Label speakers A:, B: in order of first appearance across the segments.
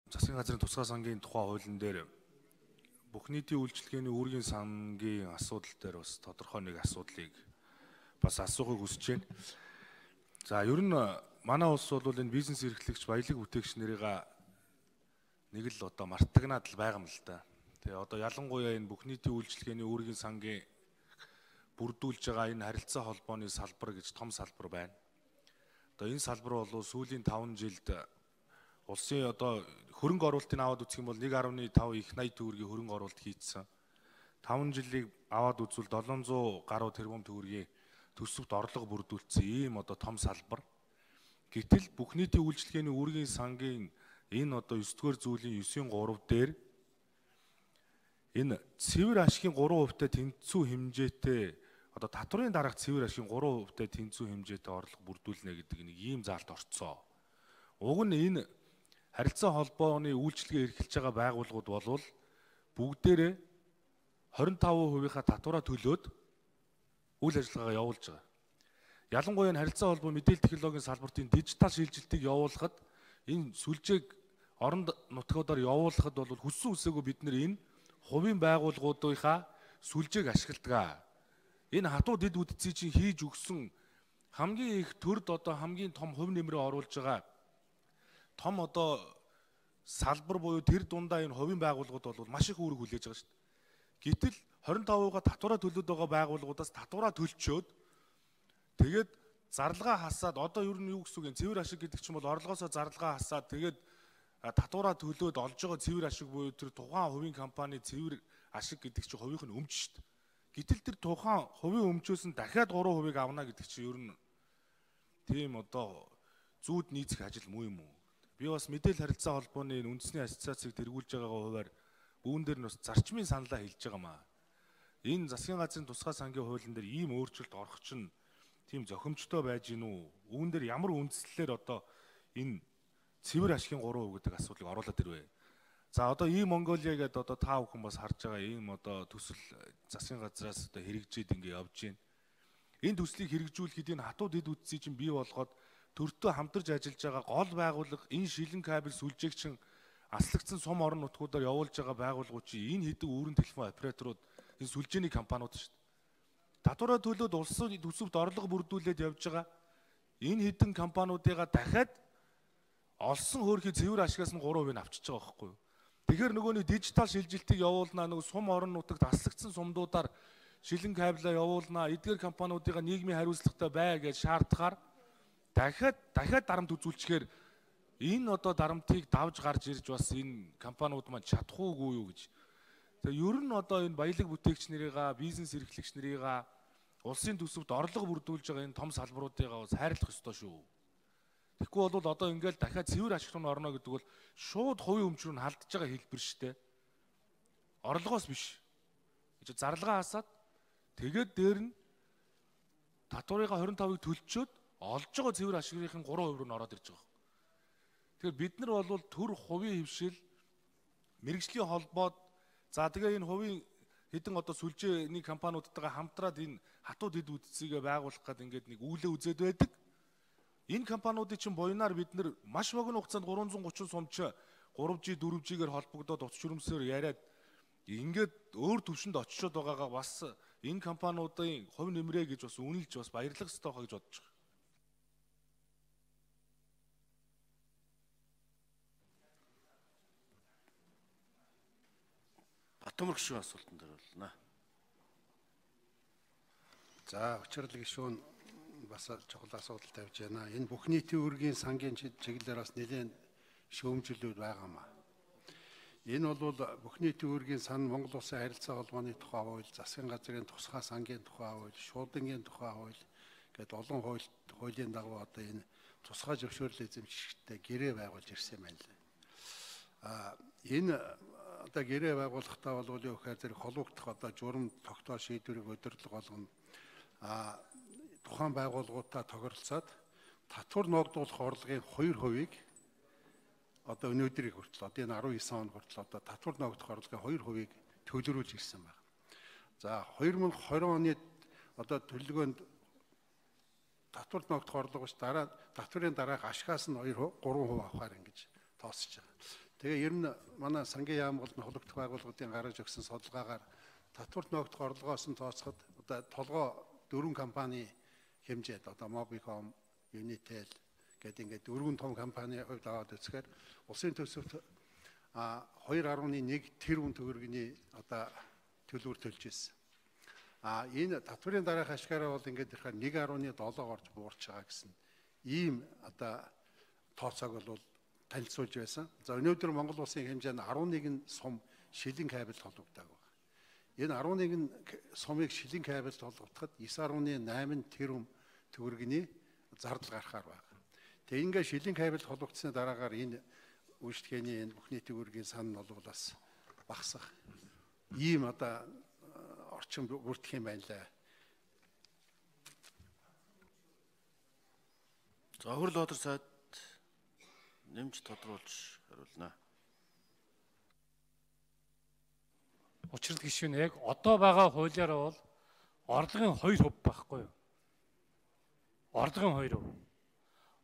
A: Засгийн газрын тусгай сангийн тухай хуулийн дээр бүх нийтийн үйлчилгээний үүргийн сангийн асуудал дээр бас тодорхой нэг асуудлыг бас асуухыг хүсэж байна. За ер нь манай улс бол энэ бизнес эрхлэгч баялаг бүтээгч нарыг нэг л одоо мартагнаад л байгаа юм л да. Тэгээ одоо ялангуяа энэ бүх нийтийн үйлчилгээний үүргийн сангийн бүрдүүлж байгаа энэ харилцаа холбооны салбар гэж том салбар байна. Одоо энэ салбар бол сүүлийн 5 жилд улсын одоо хөрөнгө оруулалтыг аваад үзэх юм бол 1.5 их 80 төгрөгийн хөрөнгө оруулалт хийцсэн. 5 жилийг аваад үзвэл 700 гаруй тэрбум төгрөгийн төсөвт орлого бүрдүүлсэн ийм одоо том салбар. Гэтэл бүх нийтийн үйлчилгээний үүргийн сангийн энэ одоо 9-р зүйлийн 9-3 дээр энэ цэвэр ашигын 3% тэнцүү хэмжээтэй одоо татврын дараах цэвэр ашигын 3% тэнцүү хэмжээтэй орлого бүрдүүлнэ гэдэг нэг ийм заалт орцсон. Уг нь энэ харилцаа холбооны үйлчилгээ эрхэлж байгаа байгууллагууд болвол бүгдээрээ 25%-ийнхаа татвараа төлөөд үйл ажиллагаагаа явуулж байгаа. Ялангуяа энэ харилцаа холбоо мэдээлэл технологийн салбартын дижитал шилжилтийг явуулахад энэ сүлжээг оронд нутгуудаар явуулахад бол хүссэн үсээгүй бид нэр энэ хувийн байгууллагуудынхаа сүлжээг ашигладаг. Энэ хатуу дэд үдцийг чинь хийж өгсөн хамгийн их төрд одоо хамгийн том хувь нэмрээ оруулж байгаа том одоо салбар буюу тэр дундаа энэ хувийн байгууллагууд бол маш их үүрэг хүлээж байгаа шүү дээ. Гэтэл 25%-га татвараа төлөөд байгаа байгууллагуудаас татвараа төлчөөд тэгээд зарлага хасаад одоо ер нь юу гэсэн үг юм цэвэр ашиг гэдэг чинь бол орлогоосоо зарлага хасаад тэгээд татвараа төлөөд олж байгаа цэвэр ашиг буюу тэр тухайн хувийн компани цэвэр ашиг гэдэг чинь хувийнх нь өмч шүү дээ. Гэтэл тэр тухайн хувийн өмчөөс нь дахиад 3% авна гэдэг чинь ер нь тийм одоо зүүд нийцэх ажил муу юм уу? Би бас мэдээлэл харилцаа холбооны үндэсний ассоциацийг тэргүүлж байгаагаа хуваар үүн дээр нь бас зарчмын саналаа хэлж байгаамаа. Энэ засгийн газрын тусгай сангийн хуулийн дээр ийм өөрчлөлт орох чинь тийм зохимжтой байж гин үү? Үүн дээр ямар үндслэлээр одоо энэ цэвэр ашигын 3% гэдэг асуудлыг оруулаад ирвэ. За одоо ийм Монголиа гэдэг одоо та бүхэн бас харж байгаа ийм одоо төсөл засгийн газраас одоо хэрэгжээд ингэ явж байна. Энэ төслийг хэрэгжүүлэхэд энэ хатуу дэд үтсийг чинь бий болгоод төртөө хамтарч ажиллаж байгаа гол байгууллага энэ шилэн кабель сүлжээг чинь аслагдсан сум орон нутгуудаар явуулж байгаа байгууллагууд чинь энэ хэдэн өөрийн телефон операторууд энэ сүлжээний компаниуд шүү дээ. Татвараа төлөөд улсын төсөвт орлого бүрдүүлээд явж байгаа энэ хэдэн компаниудыгаа дахиад олсон хөөрхий цэвэр ашигаас нь 3% авчиж байгаа байхгүй юу? Тэгэхээр нөгөө нэг дижитал шилжилтийг явуулнаа нөгөө сум орон нутагт аслагдсан сумдуудаар шилэн кабелаа явуулнаа эдгээр компаниудыгаа нийгмийн хариуцлагатай бай гэж шаардахаар дахиад дарамт үзүүлчихээр энэ одоо дарамтыг давж гарч ирж бас энэ компаниуд маань чадахгүй юу гэж. Тэгээ ер нь одоо энэ баялаг бүтээгч нарыгаа, бизнес эрхлэгч нарыгаа улсын төсөвт орлого бүрдүүлж байгаа энэ том салбаруудыгаа бас хайрлах ёстой шүү. Тэгэхгүй бол одоо ингээл дахиад цэвэр ашиг руу орно гэдэг бол шууд хувийн өмч рүү халдж байгаа хэлбэр шүү дээ. Орлогоос биш. Гэж зарлага хасаад тэгээд дээр нь татварынхаа 25%-ыг төлчөөд олж байгаа цэвэр ашигын 3% руу н ороод ирж байгаа. Тэгэхээр бид нар бол төр хувийн хөвшил мэрэгжлийн холбоод за тэгээ энэ хувийн хэдэн одоо сүлжээний компаниудтайгаа хамтраад энэ хатуу дэд үдцийг байгуулах гэдэг ингээд нэг үүлээ үзээд байдаг. Энэ компаниудын чинь буйнаар бид нар маш богино хугацаанд 330 сумч 3G 4G-гээр холбогдоод утас жирэмсээр яриад ингээд өөр төвшөнд очиод байгаагаа бас энэ компаниудын хувь нэмрээ гэж бас үнэлж бас баярлах ёстой хаа гэж бодож байгаа.
B: Батмөр гишүүн асуултан дээр болно.
C: За учрал гишүүн бас чухал асуудал тавьж байна. Энэ бүх нийтийн үүргийн сангийн чиглэлээр бас нэлээд шүүмжлүүд байгаамаа. Энэ бол бүх нийтийн үүргийн сан Монгол Улсын харилцаа холбооны тухай хууль, засгийн газрын тусгай сангийн тухай хууль, шуудангийн тухай хууль гэдэг олон хуулийн дагуу одоо энэ тусгай зөвшөөрлөлийн эзэмшигчтэй гэрээ байгуулж ирсэн юм байна лээ. Энэ одоо гэрээ байгуулахдаа бол юу гэхээр зэрэг холбогдох одоо журам тогтоол шийдвэрийг удирдлага болгоно. Тухайн байгууллагуудаа тохиролцоод татвар ногдуулах орлогын 2%-ийг одоо өнөөдрийг хүртэл одоо энэ 19 он хүртэл одоо татвар ногдох орлогын 2%-ийг төлрүүлж ирсэн байна. За 2020 оны одоо төлөвлөгөөнд татвар ногдох орлого биш дараа татврын дараах ашигаас нь 3% авахаар ингэж тоосч байгаа. Тэгээ ер нь манай сангийн яам болон хологдох байгууллагуудын гаргаж өгсөн судалгаагаар татварт ногдох орлогоос нь тооцоход одоо толгой 4 компани хэмжээд одоо Mobicom, Unitel гэдэг ингээд 4 том компани хувьд аваад үзэхээр улсын төсөвт 2.1 тэрбум төгрөгийн одоо төлбөр төлж ирсэн. Энэ татварын дараах ашгаараа бол ингээд ихээр 1.7 орж буурч байгаа гэсэн ийм одоо тооцоог бол танилцуулж байсан. За өнөөдөр Монгол улсын хэмжээнд 11 сум шилэн кабель холбогддог байна. Энэ 11 сумыг шилэн кабель холбогдоход 9.8 тэрбум төгрөгийн зардал гарахаар байна. Тэгээ ингээ шилэн кабель холбогдсны дараагаар энэ үйлчлэгээний энэ бүх нийтийн үүргийн сан нь бол бас багасах ийм одоо орчин бүрдэх юм байна лээ.
B: За хөрөл одор сайд нэмж тодруулж хариулна.
D: Учрал гишүүн яг одоо байгаа хуулиараа бол орлогын 2% байхгүй юу? Орлогын 2%.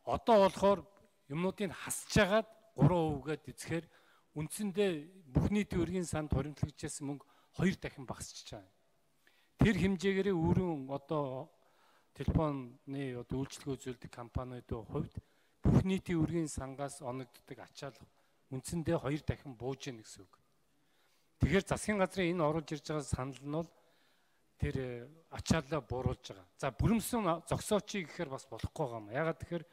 D: Одоо болохоор юмнуудыг хасж агаад 3% гээд эцгээр үндсэндээ бүх нийтийн өргийн санд хоримтлагдчихсан мөнгө 2 дахин багасч байгаа. Тэр хэмжээгээр өөрийн одоо телефоны одоо үйлчлэгээ үзүүлдэг компаниудын хувьд бүх нийтийн өргийн сангаас оногддог ачаалал үндсэндээ 2 дахин бууж ийн гэсэн үг. Тэгэхээр засгийн газрын энэ оруулж ирж байгаа санал нь бол тэр ачааллаа бууруулж байгаа. За бүрэмсэн зогсоочий гэхээр бас болохгүй юм. Ягаад тэгэхээр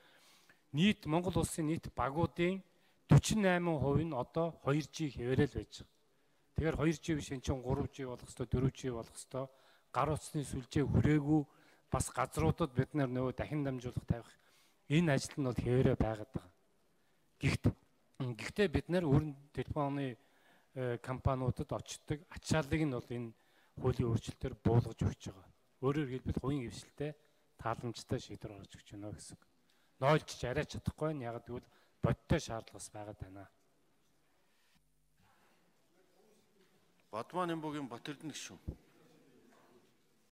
D: нийт Монгол улсын нийт багуудын 48% нь одоо 2G хэвээрэл байж байгаа. Тэгэхээр 2G биш энэ чинь 3G болох ёстой, 4G болох ёстой. Гар утасны сүлжээ хүрээгүй бас газруудад бид нөгөө дахин дамжуулах тавих энэ ажил нь бол хэвээрээ байгаад байгаа. Гэхдээ бид өрн телефоны компаниудад очдог ачааллыг нь бол энэ хуулийн өөрчлөлтөөр буулгаж өгч байгаа. Өөрөөр хэлбэл хувийн хвшилтэй тааламжтай шийдвэр гаргаж өгч байна гэсэн. Нойлж арай чадахгүй нь яг гэвэл бодтой шаардлагаас байгаад байна.
B: Бадмаа Нэмбогийн Батэрдэн гишүүн.